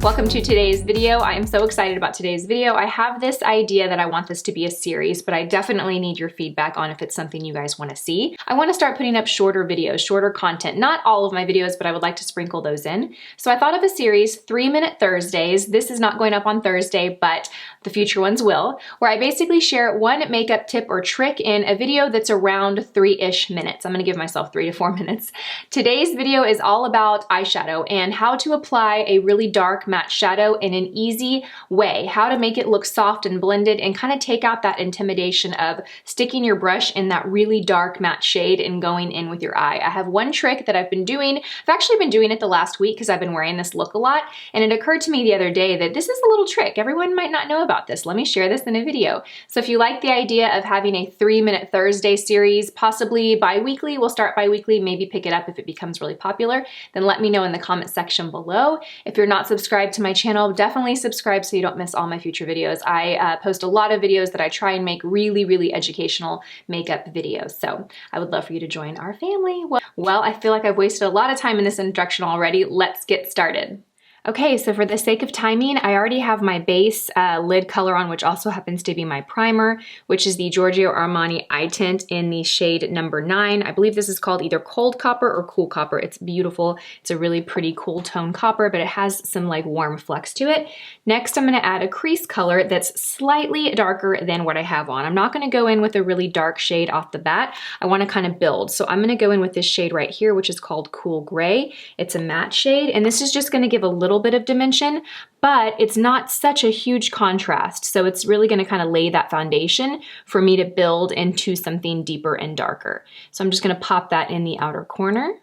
Welcome to today's video. I am so excited about today's video. I have this idea that I want this to be a series, but I definitely need your feedback on if it's something you guys want to see. I want to start putting up shorter videos, shorter content. Not all of my videos, but I would like to sprinkle those in. So I thought of a series, 3-Minute Thursdays. This is not going up on Thursday, but the future ones will, where I basically share one makeup tip or trick in a video that's around 3-ish minutes. I'm going to give myself 3 to 4 minutes. Today's video is all about eyeshadow and how to apply a really dark matte shadow in an easy way, how to make it look soft and blended and kind of take out that intimidation of sticking your brush in that really dark matte shade and going in with your eye. I have one trick that I've been doing. I've actually been doing it the last week because I've been wearing this look a lot, and it occurred to me the other day that this is a little trick. Everyone might not know about this. Let me share this in a video. So if you like the idea of having a 3-Minute Thursday series, possibly bi-weekly, we'll start bi-weekly, maybe pick it up if it becomes really popular, then let me know in the comment section below. If you're not subscribed to my channel, definitely subscribe so you don't miss all my future videos. I post a lot of videos that I try and make really educational makeup videos. So I would love for you to join our family. Well, I feel like I've wasted a lot of time in this introduction already. Let's get started. Okay, so for the sake of timing, I already have my base lid color on, which also happens to be my primer, which is the Giorgio Armani Eye Tint in the shade number 9. I believe this is called either Cold Copper or Cool Copper. It's beautiful. It's a really pretty cool tone copper, but it has some like warm flecks to it. Next, I'm gonna add a crease color that's slightly darker than what I have on. I'm not gonna go in with a really dark shade off the bat. I wanna kind of build. So I'm gonna go in with this shade right here, which is called Cool Gray. It's a matte shade, and this is just gonna give a little bit of dimension, but it's not such a huge contrast. So it's really gonna kind of lay that foundation for me to build into something deeper and darker. So I'm just gonna pop that in the outer corner.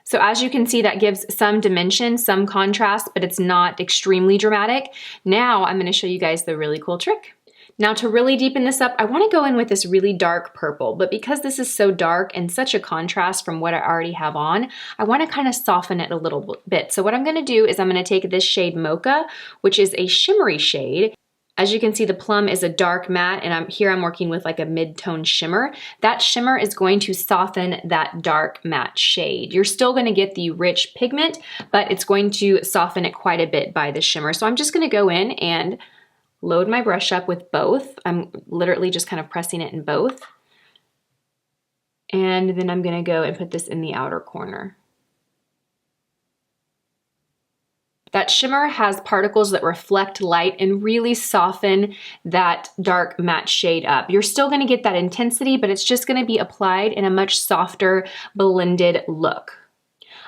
So as you can see, that gives some dimension, some contrast, but it's not extremely dramatic. Now I'm gonna show you guys the really cool trick. Now to really deepen this up, I want to go in with this really dark purple, but because this is so dark and such a contrast from what I already have on, I want to kind of soften it a little bit. So what I'm going to do is I'm going to take this shade Mocha, which is a shimmery shade. As you can see, the plum is a dark matte, and I'm working with like a mid-tone shimmer. That shimmer is going to soften that dark matte shade. You're still going to get the rich pigment, but it's going to soften it quite a bit by the shimmer. So I'm just going to go in and load my brush up with both. I'm literally just kind of pressing it in both. And then I'm gonna go and put this in the outer corner. That shimmer has particles that reflect light and really soften that dark matte shade up. You're still gonna get that intensity, but it's just gonna be applied in a much softer, blended look.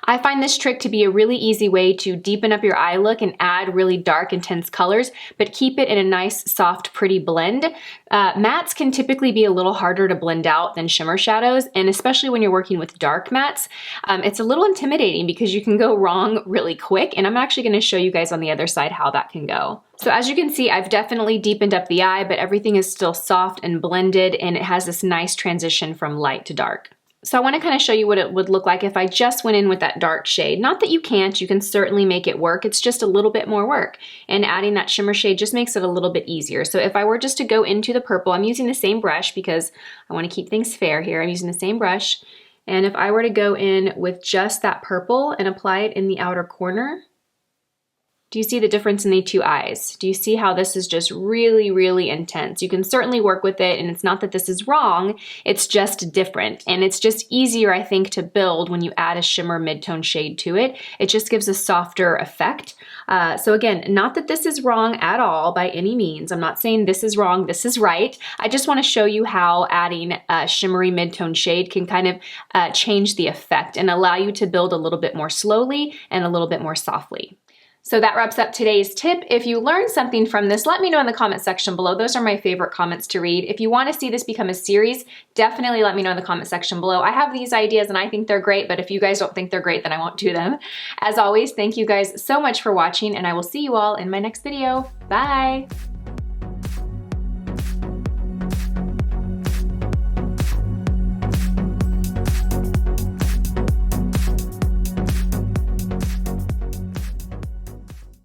I find this trick to be a really easy way to deepen up your eye look and add really dark, intense colors, but keep it in a nice, soft, pretty blend. Mattes can typically be a little harder to blend out than shimmer shadows, and especially when you're working with dark mattes, it's a little intimidating because you can go wrong really quick, and I'm actually gonna show you guys on the other side how that can go. So as you can see, I've definitely deepened up the eye, but everything is still soft and blended, and it has this nice transition from light to dark. So I want to kind of show you what it would look like if I just went in with that dark shade. Not that you can't, you can certainly make it work. It's just a little bit more work. And adding that shimmer shade just makes it a little bit easier. So if I were just to go into the purple, I'm using the same brush because I want to keep things fair here. I'm using the same brush. And if I were to go in with just that purple and apply it in the outer corner, do you see the difference in the two eyes? Do you see how this is just really intense? You can certainly work with it, and it's not that this is wrong, it's just different. And it's just easier, I think, to build when you add a shimmer mid-tone shade to it. It just gives a softer effect. So again, not that this is wrong at all by any means. I'm not saying this is wrong, this is right. I just want to show you how adding a shimmery mid-tone shade can kind of change the effect and allow you to build a little bit more slowly and a little bit more softly. So that wraps up today's tip. If you learned something from this, let me know in the comment section below. Those are my favorite comments to read. If you want to see this become a series, definitely let me know in the comment section below. I have these ideas and I think they're great, but if you guys don't think they're great, then I won't do them. As always, thank you guys so much for watching, and I will see you all in my next video. Bye!